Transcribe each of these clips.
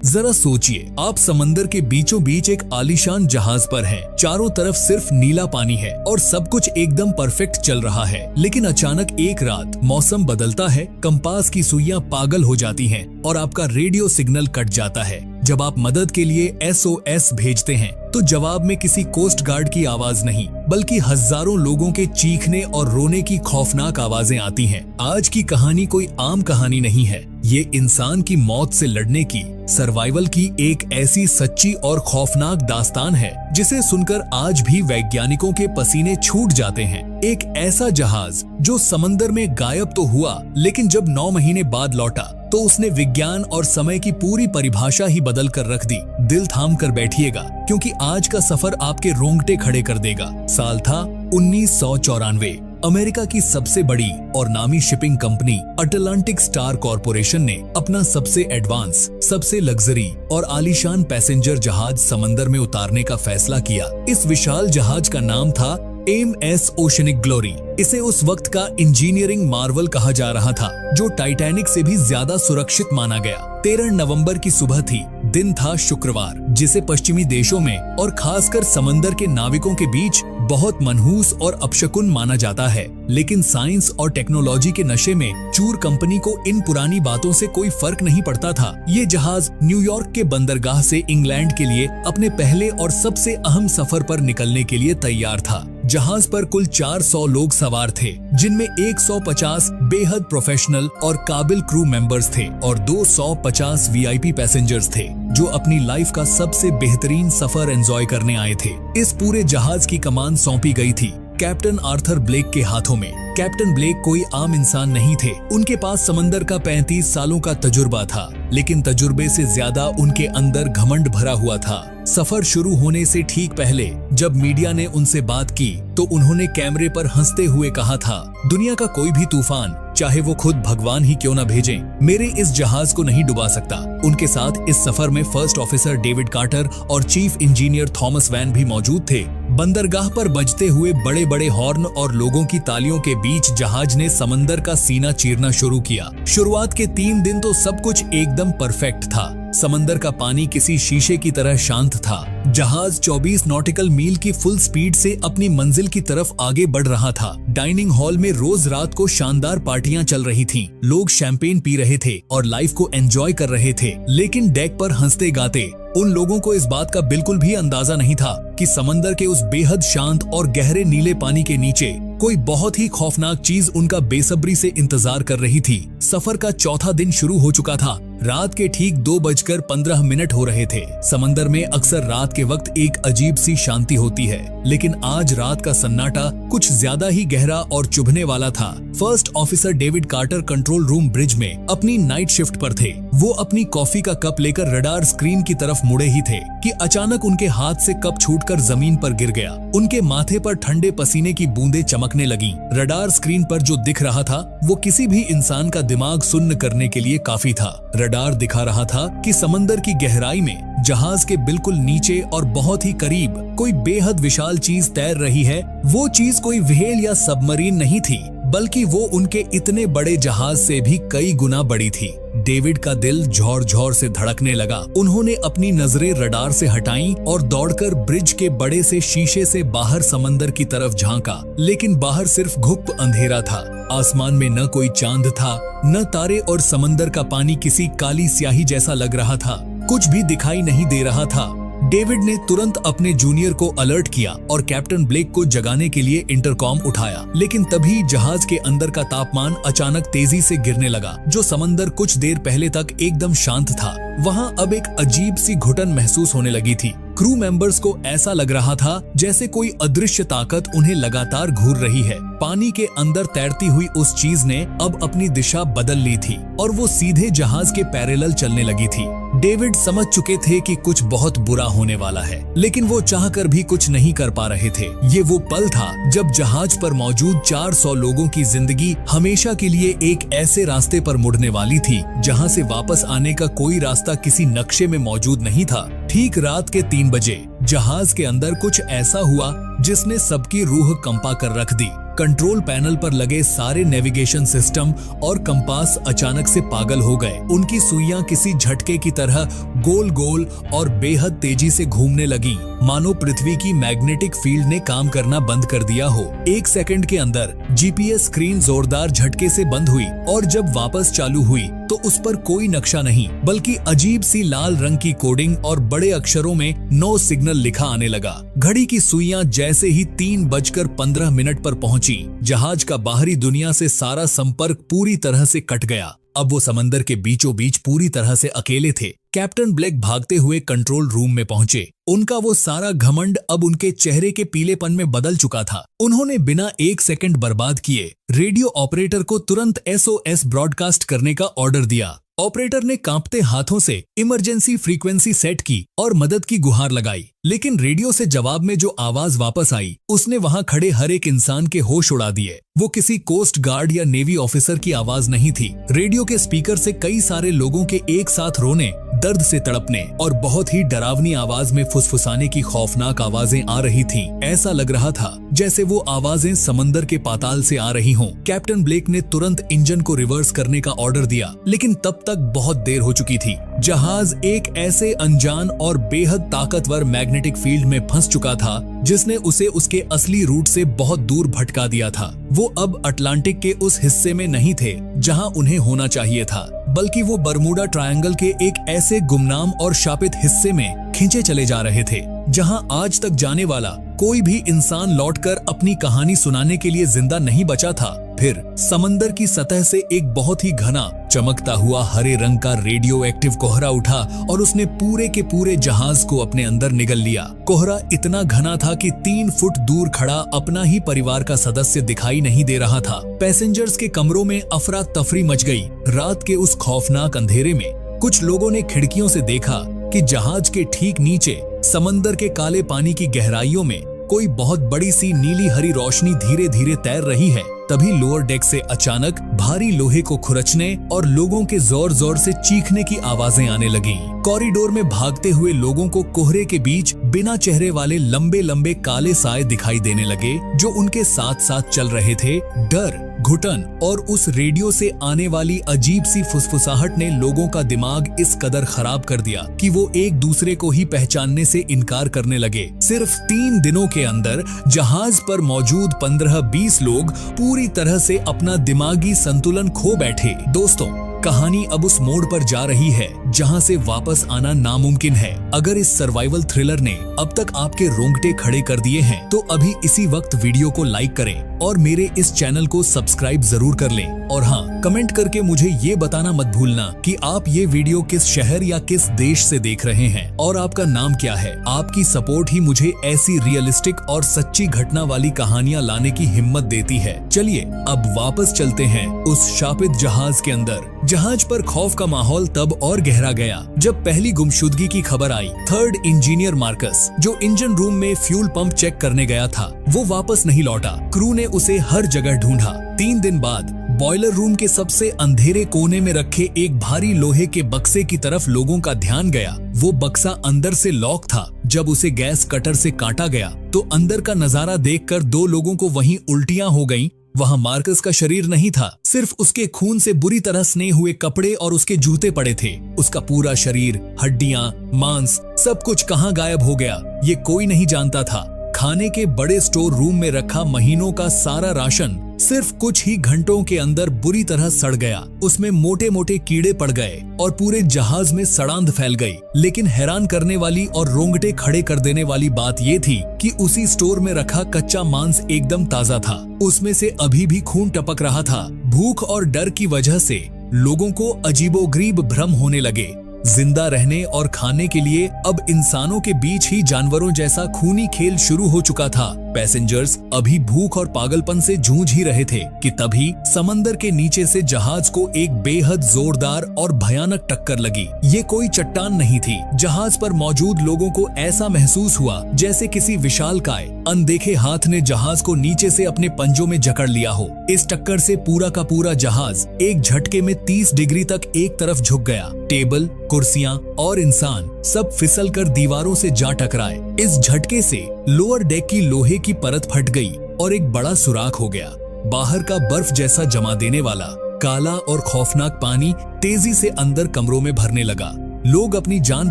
जरा सोचिए, आप समंदर के बीचों बीच एक आलीशान जहाज पर हैं। चारों तरफ सिर्फ नीला पानी है और सब कुछ एकदम परफेक्ट चल रहा है। लेकिन अचानक एक रात मौसम बदलता है, कंपास की सुइयां पागल हो जाती हैं और आपका रेडियो सिग्नल कट जाता है। जब आप मदद के लिए SOS भेजते हैं तो जवाब में किसी कोस्ट गार्ड की आवाज नहीं, बल्कि हजारों लोगों के चीखने और रोने की खौफनाक आवाजें आती हैं। आज की कहानी कोई आम कहानी नहीं है, ये इंसान की मौत से लड़ने की, सर्वाइवल की एक ऐसी सच्ची और खौफनाक दास्तान है जिसे सुनकर आज भी वैज्ञानिकों के पसीने छूट जाते हैं। एक ऐसा जहाज जो समंदर में गायब तो हुआ, लेकिन जब 9 महीने बाद लौटा तो उसने विज्ञान और समय की पूरी परिभाषा ही बदल कर रख दी। दिल थाम कर बैठिएगा, क्योंकि आज का सफर आपके रोंगटे खड़े कर देगा। साल था 1994। अमेरिका की सबसे बड़ी और नामी shipping company Atlantic star corporation ने अपना सबसे एडवांस, सबसे लग्जरी और आलीशान पैसेंजर जहाज समंदर में उतारने का फैसला किया। इस विशाल जहाज का नाम था MS ओशनिक ग्लोरी। इसे उस वक्त का इंजीनियरिंग मार्वल कहा जा रहा था, जो टाइटैनिक से भी ज्यादा सुरक्षित माना गया। 13 नवंबर की सुबह थी। दिन था शुक्रवार, जिसे पश्चिमी देशों में और खासकर समंदर के नाविकों के बीच बहुत मनहूस और अपशकुन माना जाता है। लेकिन साइंस और टेक्नोलॉजी के नशे में चूर कंपनी को इन पुरानी बातों से कोई फर्क नहीं पड़ता था। ये जहाज न्यूयॉर्क के बंदरगाह से इंग्लैंड के लिए अपने पहले और सबसे अहम सफर पर निकलने के लिए तैयार था। जहाज पर कुल 400 लोग सवार थे, जिनमें 150 बेहद प्रोफेशनल और काबिल क्रू मेंबर्स थे और 250 VIP पैसेंजर्स थे, जो अपनी लाइफ का सबसे बेहतरीन सफर एंजॉय करने आए थे। इस पूरे जहाज की कमान सौंपी गई थी कैप्टन आर्थर ब्लेक के हाथों में। कैप्टन ब्लेक कोई आम इंसान नहीं थे। उनके पास समंदर का 35 सालों का तजुर्बा था, लेकिन तजुर्बे से ज्यादा उनके अंदर घमंड भरा हुआ था। सफर शुरू होने से ठीक पहले जब मीडिया ने उनसे बात की तो उन्होंने कैमरे पर हंसते हुए कहा था, दुनिया का कोई भी तूफान, चाहे वो खुद भगवान ही क्यों न भेजें, मेरे इस जहाज को नहीं डुबा सकता। उनके साथ इस सफर में फर्स्ट ऑफिसर डेविड कार्टर और चीफ इंजीनियर थॉमस वैन भी मौजूद थे। बंदरगाह पर बजते हुए बड़े बड़े हॉर्न और लोगों की तालियों के बीच जहाज ने समंदर का सीना चीरना शुरू किया। शुरुआत के 3 दिन तो सब कुछ एकदम परफेक्ट था। समंदर का पानी किसी शीशे की तरह शांत था। जहाज 24 नॉटिकल मील की फुल स्पीड से अपनी मंजिल की तरफ आगे बढ़ रहा था। डाइनिंग हॉल में रोज रात को शानदार पार्टियां चल रही थीं। लोग शैंपेन पी रहे थे और लाइफ को एंजॉय कर रहे थे। लेकिन डेक पर हंसते गाते उन लोगों को इस बात का बिल्कुल भी अंदाजा नहीं था कि समंदर के उस बेहद शांत और गहरे नीले पानी के नीचे कोई बहुत ही खौफनाक चीज उनका बेसब्री से इंतजार कर रही थी। सफर का चौथा दिन शुरू हो चुका था। रात के ठीक 2:15 हो रहे थे। समंदर में अक्सर रात के वक्त एक अजीब सी शांति होती है, लेकिन आज रात का सन्नाटा कुछ ज्यादा ही गहरा और चुभने वाला था। First officer David Carter control room bridge में अपनी नाइट शिफ्ट पर थे। वो अपनी कॉफी का कप लेकर रडार स्क्रीन की तरफ मुड़े ही थे कि अचानक उनके हाथ से कप छूटकर जमीन पर गिर गया। उनके माथे पर ठंडे पसीने की बूंदें चमकने लगी। रडार स्क्रीन पर जो दिख रहा था वो किसी भी इंसान का दिमाग सुन्न करने के लिए काफी था। रडार दिखा रहा था कि समंदर की गहराई में जहाज के बिल्कुल नीचे और बहुत ही करीब कोई बेहद विशाल चीज तैर रही है। वो चीज कोई व्हेल या सबमरीन नहीं थी, बल्कि वो उनके इतने बड़े जहाज से भी कई गुना बड़ी थी। डेविड का दिल झोर झोर से धड़कने लगा। उन्होंने अपनी नजरें रडार से हटाईं और दौड़कर ब्रिज के बड़े से शीशे से बाहर समंदर की तरफ झांका, लेकिन बाहर सिर्फ घुप अंधेरा था। आसमान में न कोई चांद था, न तारे, और समंदर का पानी किसी काली स्याही जैसा लग रहा था। कुछ भी दिखाई नहीं दे रहा था। डेविड ने तुरंत अपने जूनियर को अलर्ट किया और कैप्टन ब्लेक को जगाने के लिए इंटरकॉम उठाया, लेकिन तभी जहाज के अंदर का तापमान अचानक तेजी से गिरने लगा। जो समंदर कुछ देर पहले तक एकदम शांत था, वहाँ अब एक अजीब सी घुटन महसूस होने लगी थी। क्रू मेंबर्स को ऐसा लग रहा था जैसे कोई अदृश्य ताकत उन्हें लगातार घूर रही है। पानी के अंदर तैरती हुई उस चीज ने अब अपनी दिशा बदल ली थी और वो सीधे जहाज के पैरेलल चलने लगी थी। डेविड समझ चुके थे कि कुछ बहुत बुरा होने वाला है, लेकिन वो चाहकर भी कुछ नहीं कर पा रहे थे। ये वो पल था जब जहाज पर मौजूद 400 लोगों की जिंदगी हमेशा के लिए एक ऐसे रास्ते पर मुड़ने वाली थी जहां से वापस आने का कोई रास्ता किसी नक्शे में मौजूद नहीं था। ठीक रात के 3 बजे जहाज के अंदर कुछ ऐसा हुआ जिसने सबकी रूह कंपा कर रख दी। कंट्रोल पैनल पर लगे सारे नेविगेशन सिस्टम और कंपास अचानक से पागल हो गए। उनकी सुइयां किसी झटके की तरह गोल गोल और बेहद तेजी से घूमने लगी, मानो पृथ्वी की मैग्नेटिक फील्ड ने काम करना बंद कर दिया हो। 1 सेकंड के अंदर जीपीएस स्क्रीन जोरदार झटके से बंद हुई और जब वापस चालू हुई तो उस पर कोई नक्शा नहीं, बल्कि अजीब सी लाल रंग की कोडिंग और बड़े अक्षरों में नो सिग्नल लिखा आने लगा। घड़ी की सुइयां जैसे ही 3:15 पर पहुंची, जहाज का बाहरी दुनिया से सारा संपर्क पूरी तरह से कट गया। अब वो समंदर के बीचों बीच पूरी तरह से अकेले थे। कैप्टन ब्लेक भागते हुए कंट्रोल रूम में पहुंचे। उनका वो सारा घमंड अब उनके चेहरे के पीलेपन में बदल चुका था। उन्होंने बिना 1 सेकंड बर्बाद किए रेडियो ऑपरेटर को तुरंत SOS ब्रॉडकास्ट करने का ऑर्डर दिया। ऑपरेटर ने कांपते हाथों से इमरजेंसी फ्रीक्वेंसी सेट की और मदद की गुहार लगाई, लेकिन रेडियो से जवाब में जो आवाज वापस आई उसने वहां खड़े हर एक इंसान के होश उड़ा दिए। वो किसी कोस्ट गार्ड या नेवी ऑफिसर की आवाज नहीं थी। रेडियो के स्पीकर से कई सारे लोगों के एक साथ रोने, दर्द से तड़पने और बहुत ही डरावनी आवाज में फुसफुसाने की खौफनाक आवाजें आ रही थीं। ऐसा लग रहा था जैसे वो आवाजें समंदर के पाताल से आ रही हों। कैप्टन ब्लेक ने तुरंत इंजन को रिवर्स करने का ऑर्डर दिया, लेकिन तब तक बहुत देर हो चुकी थी। जहाज एक ऐसे अनजान और बेहद ताकतवर मैग्नेटिक फील्ड में फंस चुका था जिसने उसे उसके असली रूट से बहुत दूर भटका दिया था। वो अब अटलांटिक के उस हिस्से में नहीं थे जहां उन्हें होना चाहिए था, बल्कि वो बरमूडा ट्रायंगल के एक ऐसे गुमनाम और शापित हिस्से में खींचे चले जा रहे थे जहां आज तक जाने वाला कोई भी इंसान लौटकर अपनी कहानी सुनाने के लिए जिंदा नहीं बचा था। फिर समंदर की सतह से एक बहुत ही घना चमकता हुआ हरे रंग का रेडियो एक्टिव कोहरा उठा और उसने पूरे के पूरे जहाज को अपने अंदर निगल लिया। कोहरा इतना घना था कि 3 फुट दूर खड़ा अपना ही परिवार का सदस्य दिखाई नहीं दे रहा था। पैसेंजर्स के कमरों में अफरा तफरी मच गई। रात के उस खौफनाक अंधेरे में कुछ लोगों ने खिड़कियों से देखा कि जहाज के ठीक नीचे समंदर के काले पानी की गहराइयों में कोई बहुत बड़ी सी नीली हरी रोशनी धीरे धीरे तैर रही है। तभी लोअर डेक से अचानक भारी लोहे को खुरचने और लोगों के जोर जोर से चीखने की आवाजें आने लगीं। कॉरिडोर में भागते हुए लोगों को कोहरे के बीच बिना चेहरे वाले लंबे लंबे काले साए दिखाई देने लगे जो उनके साथ साथ चल रहे थे। डर, घुटन और उस रेडियो से आने वाली अजीब सी फुसफुसाहट ने लोगों का दिमाग इस कदर खराब कर दिया कि वो एक दूसरे को ही पहचानने से इनकार करने लगे। सिर्फ 3 दिनों के अंदर जहाज पर मौजूद 15-20 लोग पूरी तरह से अपना दिमागी संतुलन खो बैठे। दोस्तों, कहानी अब उस मोड़ पर जा रही है जहां से वापस आना नामुमकिन है। अगर इस सर्वाइवल थ्रिलर ने अब तक आपके रोंगटे खड़े कर दिए हैं तो अभी इसी वक्त वीडियो को लाइक करें और मेरे इस चैनल को सब्सक्राइब जरूर कर लें। और हाँ, कमेंट करके मुझे ये बताना मत भूलना कि आप ये वीडियो किस शहर या किस देश से देख रहे हैं और आपका नाम क्या है। आपकी सपोर्ट ही मुझे ऐसी रियलिस्टिक और सच्ची घटना वाली कहानियां लाने की हिम्मत देती है। चलिए अब वापस चलते हैं उस शापित जहाज के अंदर। जहाज पर खौफ का माहौल तब और गहरा गया जब पहली गुमशुदगी की खबर आई। 3rd इंजीनियर मार्कस, जो इंजन रूम में फ्यूल पंप चेक करने गया था, वो वापस नहीं लौटा। क्रू ने उसे हर जगह ढूंढा। 3 दिन बाद बॉयलर रूम के सबसे अंधेरे कोने में रखे एक भारी लोहे के बक्से की तरफ लोगों का ध्यान गया। वो बक्सा अंदर से लॉक था। जब उसे गैस कटर से काटा गया तो अंदर का नजारा देखकर 2 लोगों को वहीं उल्टियां हो गईं। वहां मार्कस का शरीर नहीं था, सिर्फ उसके खून से बुरी तरह स्ने हुए कपड़े और उसके जूते पड़े थे। उसका पूरा शरीर, हड्डियां, मांस, सब कुछ कहां गायब हो गया ये कोई नहीं जानता था। खाने के बड़े स्टोर रूम में रखा महीनों का सारा राशन सिर्फ कुछ ही घंटों के अंदर बुरी तरह सड़ गया। उसमें मोटे मोटे कीड़े पड़ गए और पूरे जहाज में सड़ांध फैल गई। लेकिन हैरान करने वाली और रोंगटे खड़े कर देने वाली बात ये थी कि उसी स्टोर में रखा कच्चा मांस एकदम ताजा था। उसमें से अभी भी खून टपक रहा था। भूख और डर की वजह से लोगों को अजीबोगरीब भ्रम होने लगे। जिंदा रहने और खाने के लिए अब इंसानों के बीच ही जानवरों जैसा खूनी खेल शुरू हो चुका था। पैसेंजर्स अभी भूख और पागलपन से जूझ ही रहे थे कि तभी समंदर के नीचे से जहाज को एक बेहद जोरदार और भयानक टक्कर लगी। ये कोई चट्टान नहीं थी। जहाज पर मौजूद लोगों को ऐसा महसूस हुआ जैसे किसी विशालकाय अनदेखे हाथ ने जहाज को नीचे से अपने पंजों में जकड़ लिया हो। इस टक्कर से पूरा का पूरा जहाज एक झटके में 30 डिग्री तक एक तरफ झुक गया। टेबल, कुर्सियां और इंसान सब फिसल कर दीवारों से जा टकराए। इस झटके से लोअर डेक की लोहे की परत फट गई और एक बड़ा सुराख हो गया। बाहर का बर्फ जैसा जमा देने वाला काला और खौफनाक पानी तेजी से अंदर कमरों में भरने लगा। लोग अपनी जान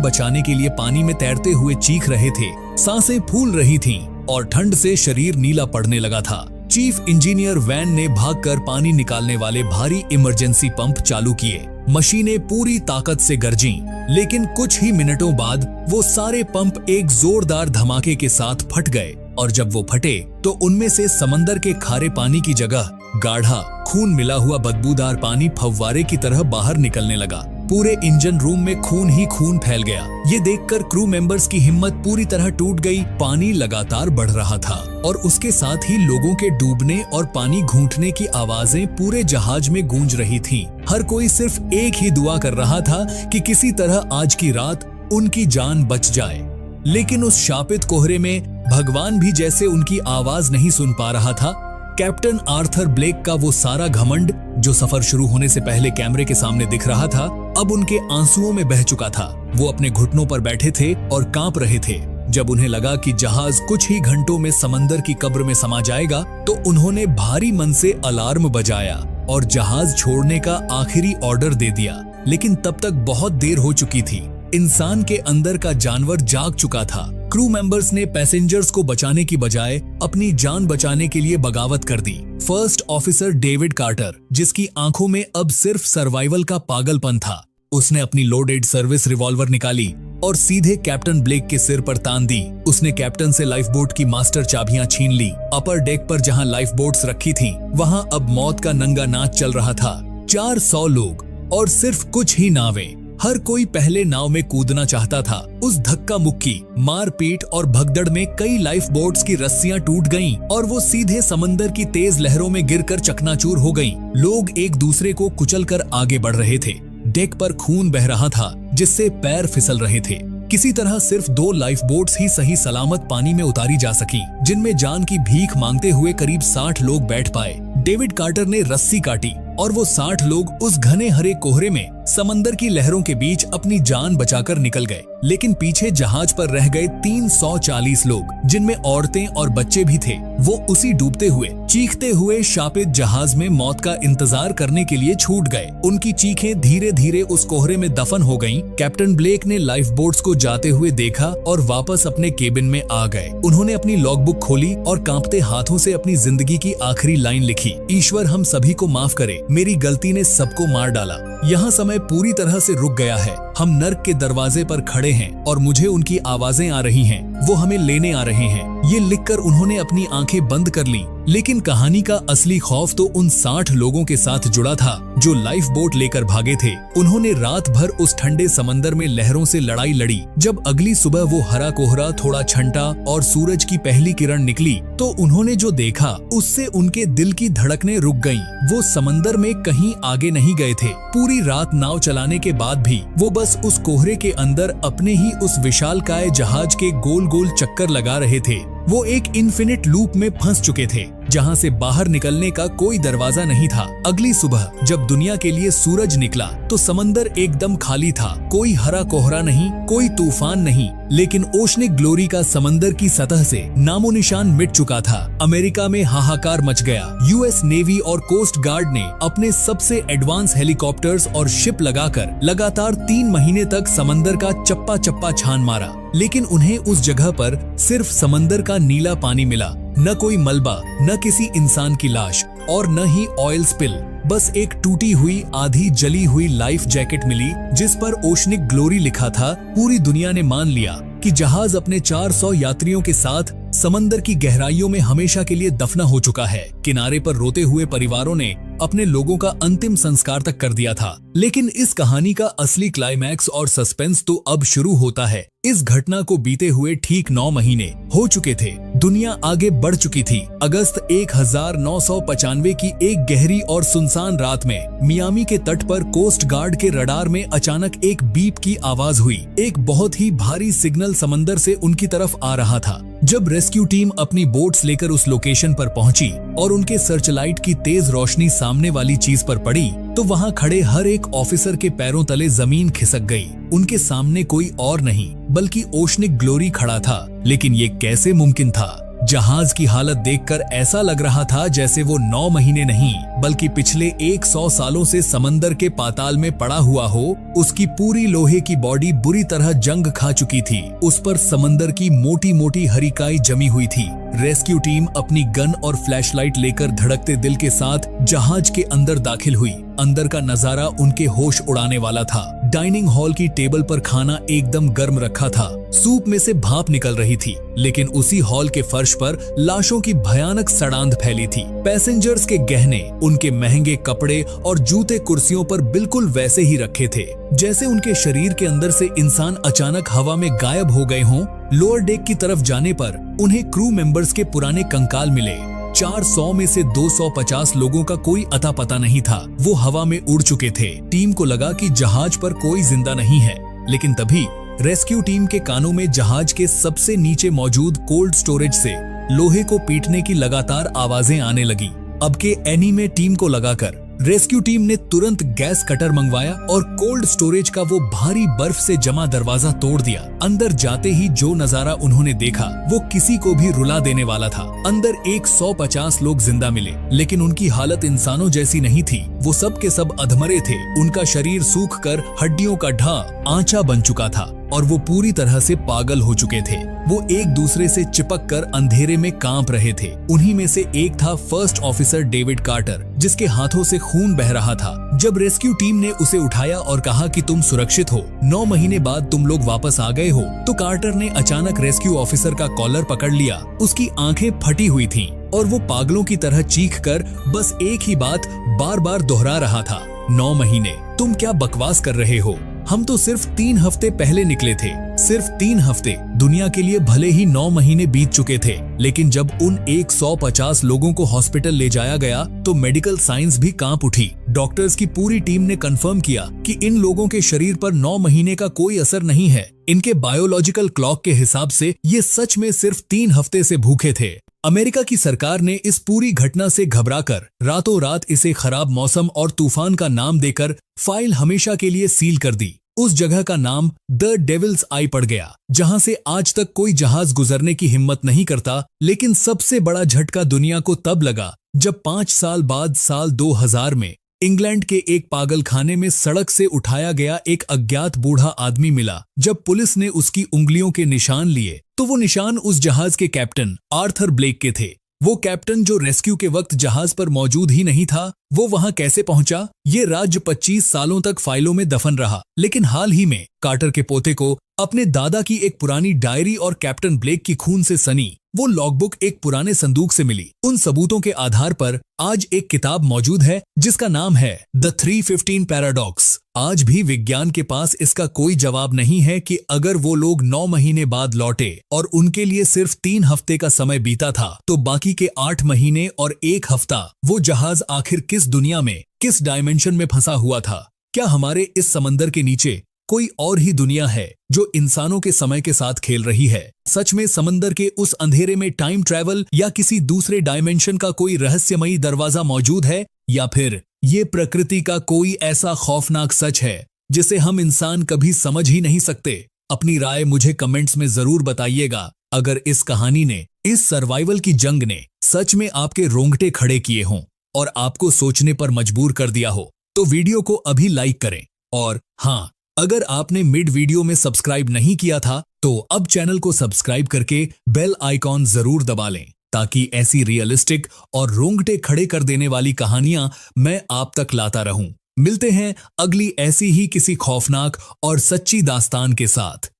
बचाने के लिए पानी में तैरते हुए चीख रहे थे, सांसें फूल रही थीं और ठंड से शरीर नीला पड़ने लगा था। चीफ इंजीनियर वैन ने भागकर पानी निकालने वाले भारी इमरजेंसी पंप चालू किए। मशीनें पूरी ताकत से गरजीं, लेकिन कुछ ही मिनटों बाद वो सारे पंप एक जोरदार धमाके के साथ फट गए और जब वो फटे तो उनमें से समंदर के खारे पानी की जगह गाढ़ा खून मिला हुआ बदबूदार पानी फव्वारे की तरह बाहर निकलने लगा। पूरे इंजन रूम में खून ही खून फैल गया। ये देखकर क्रू मेंबर्स की हिम्मत पूरी तरह टूट गई। पानी लगातार बढ़ रहा था और उसके साथ ही लोगों के डूबने और पानी घूंटने की आवाजें पूरे जहाज में गूंज रही थीं। हर कोई सिर्फ एक ही दुआ कर रहा था कि किसी तरह आज की रात उनकी जान बच जाए। लेकिन उस शापित कोहरे में भगवान भी जैसे उनकी आवाज नहीं सुन पा रहा था। कैप्टन आर्थर ब्लेक का वो सारा घमंड जो सफर शुरू होने से पहले कैमरे के सामने दिख रहा था, अब उनके आंसुओं में बह चुका था। वो अपने घुटनों पर बैठे थे और कांप रहे थे। जब उन्हें लगा कि जहाज कुछ ही घंटों में समंदर की कब्र में समा जाएगा, तो उन्होंने भारी मन से अलार्म बजाया और जहाज छोड़ने का आखिरी ऑर्डर दे दिया। लेकिन तब तक बहुत देर हो चुकी थी। इंसान के अंदर का जानवर जाग चुका था। क्रू मेंबर्स ने पैसेंजर्स को बचाने की बजाय अपनी जान बचाने के लिए बगावत कर दी। फर्स्ट ऑफिसर डेविड कार्टर, जिसकी आंखों में अब सिर्फ सर्वाइवल का पागलपन था, उसने अपनी लोडेड सर्विस रिवॉल्वर निकाली और सीधे कैप्टन ब्लेक के सिर पर तान दी। उसने कैप्टन से लाइफ बोट की मास्टर चाबियां छीन ली। अपर डेक पर जहां लाइफ बोट्स रखी थीं, वहां अब मौत का नंगा नाच चल रहा था। 400 लोग और सिर्फ कुछ ही नावें। हर कोई पहले नाव में कूदना चाहता था। उस धक्का मुक्की, मारपीट और भगदड़ में कई लाइफ बोट्स की रस्सियां टूट गईं और वो सीधे समंदर की तेज लहरों में गिरकर चकनाचूर हो गईं। लोग एक दूसरे को कुचलकर आगे बढ़ रहे थे। डेक पर खून बह रहा था, जिससे पैर फिसल रहे थे। किसी तरह सिर्फ 2 लाइफ बोट्स ही सही सलामत पानी में उतारी जा सकी, जिनमें जान की भीख मांगते हुए करीब 60 लोग बैठ पाए। डेविड कार्टर ने रस्सी काटी और वो 60 लोग उस घने हरे कोहरे में समंदर की लहरों के बीच अपनी जान बचाकर निकल गए। लेकिन पीछे जहाज पर रह गए 340 लोग, जिनमें औरतें और बच्चे भी थे। वो उसी डूबते हुए, चीखते हुए शापित जहाज में मौत का इंतजार करने के लिए छूट गए। उनकी चीखें धीरे धीरे उस कोहरे में दफन हो गईं। कैप्टन ब्लेक ने लाइफ बोट्स को जाते हुए देखा और वापस अपने केबिन में आ गए। उन्होंने अपनी लॉगबुक खोली और कांपते हाथों से अपनी जिंदगी की आखिरी लाइन लिखी। ईश्वर हम सभी को माफ करे, मेरी गलती ने सबको मार डाला। यहाँ समय पूरी तरह से रुक गया है। हम नर्क के दरवाजे पर खड़े हैं और मुझे उनकी आवाजें आ रही हैं। वो हमें लेने आ रहे हैं। ये लिखकर उन्होंने अपनी आंखें बंद कर लीं। लेकिन कहानी का असली खौफ तो उन 60 लोगों के साथ जुड़ा था जो लाइफ बोट लेकर भागे थे। उन्होंने रात भर उस ठंडे समंदर में लहरों से लड़ाई लड़ी। जब अगली सुबह वो हरा कोहरा थोड़ा छंटा और सूरज की पहली किरण निकली, तो उन्होंने जो देखा उससे उनके दिल की धड़कनें रुक गईं। वो समंदर में कहीं आगे नहीं गए थे। पूरी रात नाव चलाने के बाद भी वो बस उस कोहरे के अंदर अपने ही उस विशालकाय जहाज के गोल गोल चक्कर लगा रहे थे। वो एक इन्फिनिट लूप में फंस चुके थे, जहां से बाहर निकलने का कोई दरवाजा नहीं था। अगली सुबह जब दुनिया के लिए सूरज निकला, तो समंदर एकदम खाली था। कोई हरा कोहरा नहीं, कोई तूफान नहीं, लेकिन ओशनिक ग्लोरी का समंदर की सतह से नामो निशान मिट चुका था। अमेरिका में हाहाकार मच गया। यूएस नेवी और कोस्ट गार्ड ने अपने सबसे एडवांस हेलीकॉप्टर्स और शिप लगाकर लगातार 3 महीने तक समंदर का चप्पा चप्पा छान मारा। लेकिन उन्हें उस जगह पर सिर्फ समंदर का नीला पानी मिला। न कोई मलबा, न किसी इंसान की लाश और न ही ऑयल स्पिल। बस एक टूटी हुई, आधी जली हुई लाइफ जैकेट मिली, जिस पर ओशनिक ग्लोरी लिखा था। पूरी दुनिया ने मान लिया कि जहाज अपने 400 यात्रियों के साथ समंदर की गहराइयों में हमेशा के लिए दफना हो चुका है। किनारे पर रोते हुए परिवारों ने अपने लोगों का अंतिम संस्कार तक कर दिया था। लेकिन इस कहानी का असली क्लाइमैक्स और सस्पेंस तो अब शुरू होता है। इस घटना को बीते हुए ठीक 9 महीने हो चुके थे। दुनिया आगे बढ़ चुकी थी। अगस्त 1995 की एक गहरी और सुनसान रात में मियामी के तट पर कोस्ट गार्ड के रडार में अचानक एक बीप की आवाज हुई। एक बहुत ही भारी सिग्नल समंदर से उनकी तरफ आ रहा था। जब रेस्क्यू टीम अपनी बोट्स लेकर उस लोकेशन पर पहुंची और उनके सर्चलाइट की तेज रोशनी सामने वाली चीज पर पड़ी, तो वहां खड़े हर एक ऑफिसर के पैरों तले जमीन खिसक गई। उनके सामने कोई और नहीं बल्कि ओशनिक ग्लोरी खड़ा था। लेकिन ये कैसे मुमकिन था? जहाज की हालत देखकर ऐसा लग रहा था जैसे वो 9 महीने नहीं बल्कि पिछले 100 सालों से समंदर के पाताल में पड़ा हुआ हो। उसकी पूरी लोहे की बॉडी बुरी तरह जंग खा चुकी थी। उस पर समंदर की मोटी मोटी हरी काई जमी हुई थी। रेस्क्यू टीम अपनी गन और फ्लैशलाइट लेकर धड़कते दिल के साथ जहाज के अंदर दाखिल हुई। अंदर का नजारा उनके होश उड़ाने वाला था। डाइनिंग हॉल की टेबल पर खाना एकदम गर्म रखा था। सूप में से भाप निकल रही थी, लेकिन उसी हॉल के फर्श पर लाशों की भयानक सड़ांध फैली थी। पैसेंजर्स के गहने, उनके महंगे कपड़े और जूते कुर्सियों पर बिल्कुल वैसे ही रखे थे जैसे उनके शरीर के अंदर से इंसान अचानक हवा में गायब हो गए हों। लोअर डेक की तरफ जाने पर उन्हें क्रू मेंबर्स के पुराने कंकाल मिले। 400 में से 250 लोगों का कोई अता पता नहीं था। वो हवा में उड़ चुके थे। टीम को लगा कि जहाज पर कोई जिंदा नहीं है, लेकिन तभी रेस्क्यू टीम के कानों में जहाज के सबसे नीचे मौजूद कोल्ड स्टोरेज से लोहे को पीटने की लगातार आवाजें आने लगी। अब के एनीमे टीम को लगाकर रेस्क्यू टीम ने तुरंत गैस कटर मंगवाया और कोल्ड स्टोरेज का वो भारी बर्फ से जमा दरवाजा तोड़ दिया। अंदर जाते ही जो नजारा उन्होंने देखा वो किसी को भी रुला देने वाला था। अंदर 150 लोग जिंदा मिले, लेकिन उनकी हालत इंसानों जैसी नहीं थी। वो सब के सब अधमरे थे। उनका शरीर सूख कर हड्डियों का ढां आंचा बन चुका था और वो पूरी तरह से पागल हो चुके थे। वो एक दूसरे से चिपक कर अंधेरे में कांप रहे थे। उन्हीं में से एक था फर्स्ट ऑफिसर डेविड कार्टर, जिसके हाथों से खून बह रहा था। जब रेस्क्यू टीम ने उसे उठाया और कहा कि तुम सुरक्षित हो, 9 महीने बाद तुम लोग वापस आ गए हो, तो कार्टर ने अचानक रेस्क्यू ऑफिसर का कॉलर पकड़ लिया। उसकी आंखें फटी हुई थीं और वो पागलों की तरह चीख कर बस एक ही बात बार बार दोहरा रहा था, 9 महीने, तुम क्या बकवास कर रहे हो? हम तो सिर्फ 3 हफ्ते पहले निकले थे। सिर्फ 3 हफ्ते। दुनिया के लिए भले ही 9 महीने बीत चुके थे, लेकिन जब उन 150 लोगों को हॉस्पिटल ले जाया गया तो मेडिकल साइंस भी कांप उठी। डॉक्टर्स की पूरी टीम ने कंफर्म किया कि इन लोगों के शरीर पर 9 महीने का कोई असर नहीं है। इनके बायोलॉजिकल क्लॉक के हिसाब से ये सच में सिर्फ 3 हफ्ते से भूखे थे। अमेरिका की सरकार ने इस पूरी घटना से घबराकर रातों रात इसे खराब मौसम और तूफान का नाम देकर फाइल हमेशा के लिए सील कर दी। उस जगह का नाम द डेविल्स आई पड़ गया, जहां से आज तक कोई जहाज गुजरने की हिम्मत नहीं करता। लेकिन सबसे बड़ा झटका दुनिया को तब लगा जब 5 साल बाद साल 2000 में इंग्लैंड के एक पागल खाने में सड़क से उठाया गया एक अज्ञात बूढ़ा आदमी मिला। जब पुलिस ने उसकी उंगलियों के निशान लिए तो वो निशान उस जहाज के कैप्टन आर्थर ब्लेक के थे। वो कैप्टन जो रेस्क्यू के वक्त जहाज पर मौजूद ही नहीं था, वो वहां कैसे पहुंचा? ये राज 25 सालों तक फाइलों में दफन रहा। लेकिन हाल ही में कार्टर के पोते को अपने दादा की एक पुरानी डायरी और कैप्टन ब्लेक की खून से सनी वो लॉगबुक एक पुराने संदूक से मिली। उन सबूतों के आधार पर आज एक किताब मौजूद है जिसका नाम है द 315 पैराडॉक्स। आज भी विज्ञान के पास इसका कोई जवाब नहीं है कि अगर वो लोग 9 महीने बाद लौटे और उनके लिए सिर्फ 3 हफ्ते का समय बीता था, तो बाकी के 8 महीने और 1 हफ्ता वो जहाज आखिर किस दुनिया में, किस डायमेंशन में फंसा हुआ था? क्या हमारे इस समंदर के नीचे कोई और ही दुनिया है जो इंसानों के समय के साथ खेल रही है? सच में समंदर के उस अंधेरे में टाइम ट्रैवल या किसी दूसरे डायमेंशन का कोई रहस्यमयी दरवाजा मौजूद है, या फिर ये प्रकृति का कोई ऐसा खौफनाक सच है जिसे हम इंसान कभी समझ ही नहीं सकते? अपनी राय मुझे कमेंट्स में जरूर बताइएगा। अगर इस कहानी ने, इस सर्वाइवल की जंग ने सच में आपके रोंगटे खड़े किए हों और आपको सोचने पर मजबूर कर दिया हो, तो वीडियो को अभी लाइक करें। और हाँ, अगर आपने मिड वीडियो में सब्सक्राइब नहीं किया था तो अब चैनल को सब्सक्राइब करके बेल आइकॉन जरूर दबा लें, ताकि ऐसी रियलिस्टिक और रोंगटे खड़े कर देने वाली कहानियां मैं आप तक लाता रहूं। मिलते हैं अगली ऐसी ही किसी खौफनाक और सच्ची दास्तान के साथ।